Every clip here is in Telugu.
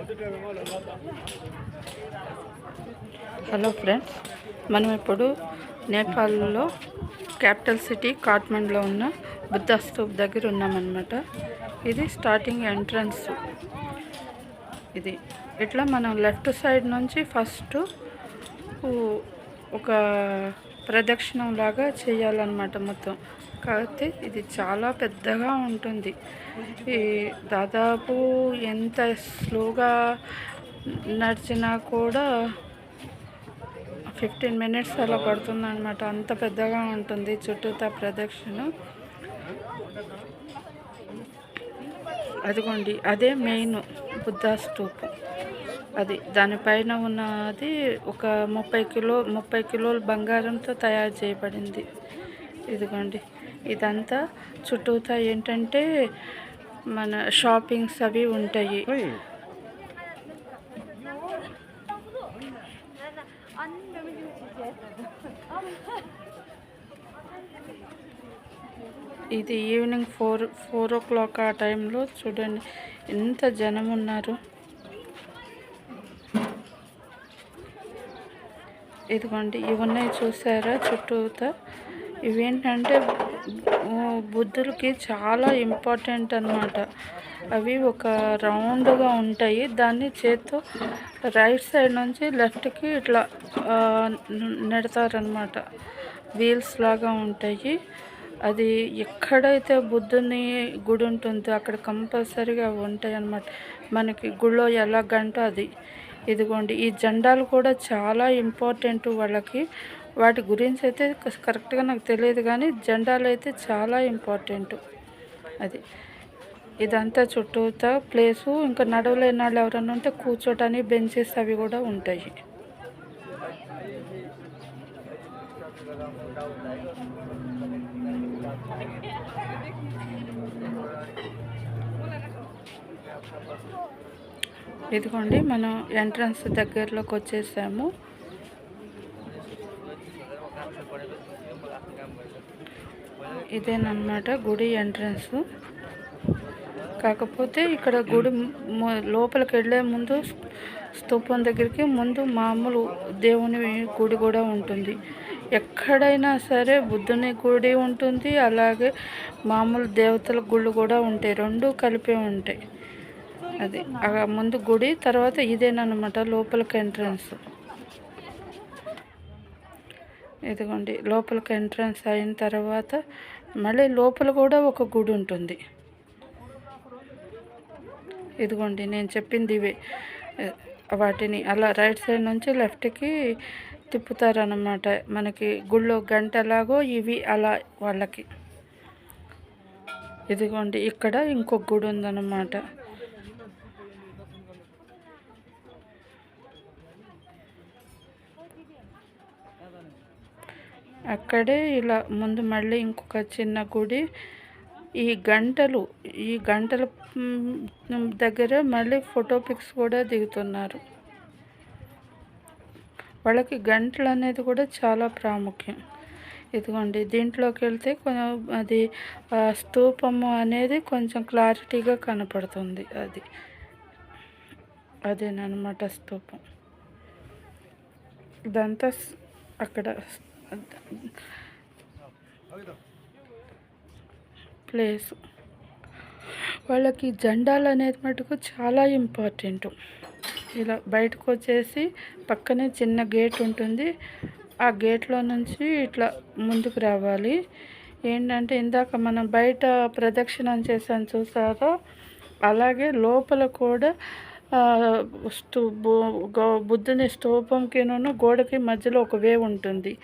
హలో ఫ్రెండ్స్, మనం ఇప్పుడు నేపాల్లో క్యాపిటల్ సిటీ కాఠ్మండ్లో ఉన్న బుద్ధ స్తూప్ దగ్గర ఉన్నామన్నమాట. ఇది స్టార్టింగ్ ఎంట్రన్స్. ఇది ఇట్లా మనం లెఫ్ట్ సైడ్ నుంచి ఫస్ట్ ఒక ప్రదక్షిణం లాగా చేయాలన్నమాట మొత్తం. కాకపోతే ఇది చాలా పెద్దగా ఉంటుంది. ఈ దాదాపు ఎంత స్లోగా నడిచినా కూడా 15 మినిట్స్ అలా పడుతుంది అనమాట. అంత పెద్దగా ఉంటుంది చుట్టూతా ప్రదక్షిణ. అదిగోండి, అదే మెయిన్ బుద్ధ స్తూప్. అది దానిపైన ఉన్నది ఒక 30 కిలోల బంగారంతో తయారు చేయబడింది. ఇదిగోండి, ఇదంతా చుట్టూతా ఏంటంటే మన షాపింగ్స్ అవి ఉంటాయి. ఇది ఈవినింగ్ 4 o'clock ఆ టైంలో చూడండి ఎంత జనం ఉన్నారు. ఇదిగోండి, ఇవన్నీ చూసారా చుట్టూతా. ఇవేంటంటే బుద్ధుడికి చాలా ఇంపార్టెంట్ అన్నమాట. అవి ఒక రౌండ్గా ఉంటాయి. దాన్ని చేత్తో రైట్ సైడ్ నుంచి లెఫ్ట్కి ఇట్లా నెడతారనమాట. వీల్స్ లాగా ఉంటాయి. అది ఎక్కడైతే బుద్ధుని గుడి ఉంటుందో అక్కడ కంపల్సరీగా ఉంటాయి అన్నమాట. మనకి గుళ్ళో ఎలా గంట అది. ఇదిగోండి, ఈ జెండాలు కూడా చాలా ఇంపార్టెంట్ వాళ్ళకి. వాటి గురించి అయితే కరెక్ట్గా నాకు తెలియదు, కానీ జెండాలు అయితే చాలా ఇంపార్టెంట్. అది ఇదంతా చుట్టూతా ప్లేసు. ఇంకా నడవలేని వాళ్ళు ఎవరైనా ఉంటే కూర్చోటానికి బెంచెస్ అవి కూడా ఉంటాయి. ఇదిగోండి, మనం ఎంట్రన్స్ దగ్గరలోకి వచ్చేసాము. ఇదేనమాట గుడి ఎంట్రన్స్. కాకపోతే ఇక్కడ గుడి లోపలికి వెళ్ళే ముందు స్తూపం దగ్గరికి ముందు మామూలు దేవుని గుడి కూడా ఉంటుంది. ఎక్కడైనా సరే బుద్ధుని గుడి ఉంటుంది, అలాగే మామూలు దేవతల గుళ్ళు కూడా ఉంటాయి. రెండు కలిపే ఉంటాయి. అది ముందు గుడి, తర్వాత ఇదేనమాట లోపలికి ఎంట్రన్స్. ఇదిగోండి, లోపలికి ఎంట్రన్స్ అయిన తర్వాత మళ్ళీ లోపల కూడా ఒక గుడి ఉంటుంది. ఇదిగోండి, నేను చెప్పింది ఇవే. వాటిని అలా రైట్ సైడ్ నుంచి లెఫ్ట్కి తిప్పుతారన్నమాట. మనకి గుళ్ళో గంటలాగో ఇవి అలా వాళ్ళకి. ఇదిగోండి, ఇక్కడ ఇంకొక గుడి ఉందన్నమాట. అక్కడే ఇలా ముందు మళ్ళీ ఇంకొక చిన్న గుడి. ఈ గంటల దగ్గర మళ్ళీ ఫోటో పిక్స్ కూడా దిగుతున్నారు. వాళ్ళకి గంటలు అనేది కూడా చాలా ప్రాముఖ్యం. ఇదిగోండి, దీంట్లోకి వెళ్తే కొంచెం అది స్తూపము అనేది కొంచెం క్లారిటీగా కనపడుతుంది. అదేనమాట స్తూపం. ఇదంతా అక్కడ ప్లేసు. వాళ్ళకి జెండాలు అనేది మటుకు చాలా ఇంపార్టెంట్. ఇలా బయటకు వచ్చేసి పక్కనే చిన్న గేట్ ఉంటుంది. ఆ గేట్లో నుంచి ఇట్లా ముందుకు రావాలి. ఏంటంటే ఇందాక మనం బయట ప్రదక్షిణం చేసాను చూసారా, అలాగే లోపల కూడా బుద్ధుని స్తూపంకి గోడకి మధ్యలో ఒక వే ఉంటుంది.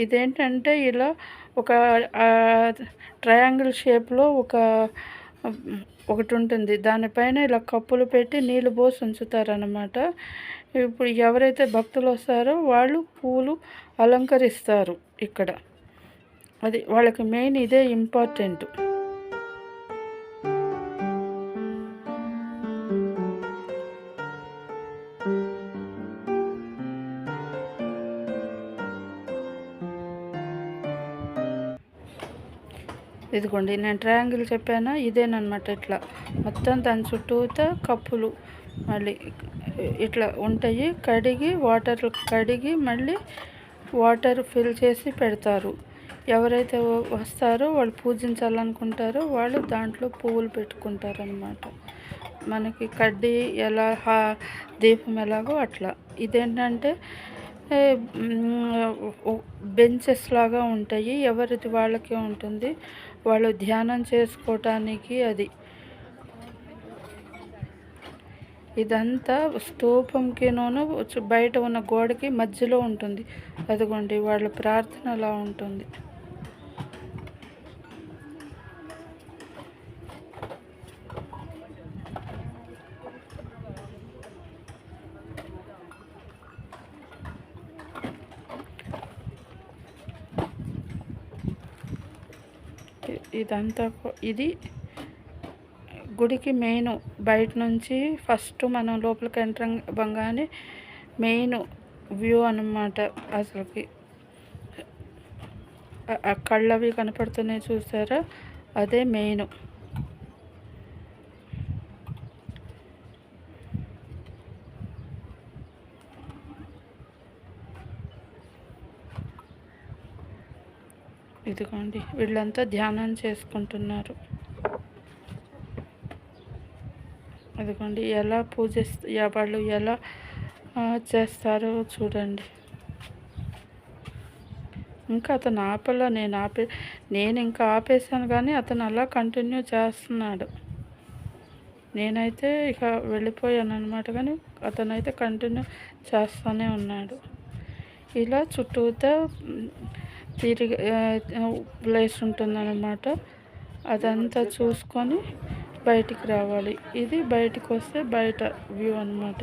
ఇదేంటంటే ఇలా ఒక ట్రయాంగిల్ షేప్లో ఒకటి ఉంటుంది. దానిపైన ఇలా కప్పులు పెట్టి నీళ్ళు పోసి ఉంచుతారనమాట. ఇప్పుడు ఎవరైతే భక్తులు వస్తారో వాళ్ళు పూలు అలంకరిస్తారు ఇక్కడ. అది వాళ్ళకి మెయిన్ ఇదే ఇంపార్టెంట్. ఇదిగోండి, నేను ట్రయాంగిల్ చెప్పానా, ఇదేనమాట. ఇట్లా మొత్తం దాని చుట్టూతా కప్పులు మళ్ళీ ఇట్లా ఉంటాయి. కడిగి మళ్ళీ వాటర్ ఫిల్ చేసి పెడతారు. ఎవరైతే వస్తారో వాళ్ళు పూజించాలనుకుంటారో వాళ్ళు దాంట్లో పువ్వులు పెట్టుకుంటారనమాట. మనకి కడ్డీ ఎలా దీపం ఎలాగో అట్లా. ఇదేంటంటే బెంచెస్ లాగా ఉంటాయి. ఎవరిది వాళ్ళకే ఉంటుంది. వాళ్ళు ధ్యానం చేసుకోవటానికి అది. ఇదంతా స్తూపంకినూను బయట ఉన్న గోడకి మధ్యలో ఉంటుంది. అదిగోండి వాళ్ళ ప్రార్థన అలా ఉంటుంది. ఇదంతా ఇది గుడికి మెయిన్. బయట నుంచి ఫస్ట్ మనం లోపలికి ఎంటర్ అవ్వగానే మెయిన్ వ్యూ అన్నమాట. అసలుకి కళ్ళవి కనపడుతున్నాయి చూసారా, అదే మెయిన్. ఇదిగోండి వీళ్ళంతా ధ్యానం చేసుకుంటున్నారు. అదిగోండి ఎలా వాళ్ళు ఎలా చేస్తారో చూడండి. ఇంకా అతను ఆపలా, నేను ఇంకా ఆపేసాను, కానీ అతను అలా కంటిన్యూ చేస్తున్నాడు. నేనైతే ఇక వెళ్ళిపోయాను అనమాట, కానీ అతనైతే కంటిన్యూ చేస్తూనే ఉన్నాడు. ఇలా చుట్టూతా తిరిగి ప్లేస్ ఉంటుందన్నమాట. అదంతా చూసుకొని బయటికి రావాలి. ఇది బయటికి వస్తే బయట వ్యూ అన్నమాట.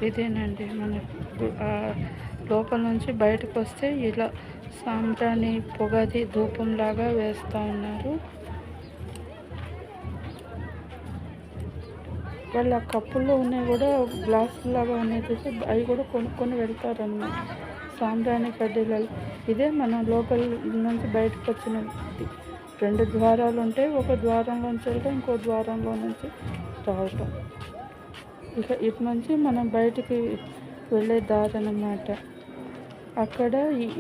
ఇదేనండి మన లోపల నుంచి బయటకు వస్తే ఇలా సాంబ్రాణి పొగది ధూపంలాగా వేస్తూ ఉన్నారు. వాళ్ళ కప్పుల్లో ఉన్నాయి కూడా గ్లాసులాగా ఉన్నాయి చూసి అవి కూడా కొనుక్కొని వెళ్తారన్నమాట. సాంబ్రాణి కడ్డీలలో ఇదే మనం లోపల నుంచి బయటకు వచ్చినది. 2 ద్వారాలు ఉంటాయి. ఒక ద్వారంలోంచి వెళ్ళడం, ఇంకో ద్వారంలో నుంచి రావటం. ఇక ఇటు నుంచి మనం బయటికి వెళ్ళే దారి అన్నమాట. అక్కడ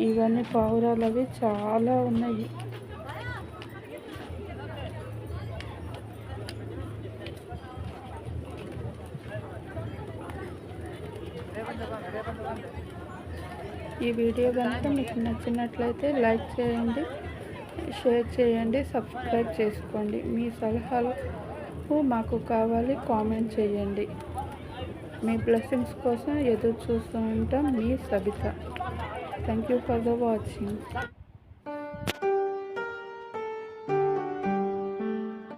ఇవన్నీ పావురాలు అవి చాలా ఉన్నాయి. ఈ వీడియో కనుక మీకు నచ్చినట్లయితే లైక్ చేయండి, షేర్ చేయండి, సబ్స్క్రైబ్ చేసుకోండి. మీ సలహాలు మాకు కావాలి, కామెంట్ చేయండి. మీ బ్లెస్సింగ్స్ కోసం ఎదురు చూస్తూ ఉంటాం. మీ Sabitha. Thank you for the watching.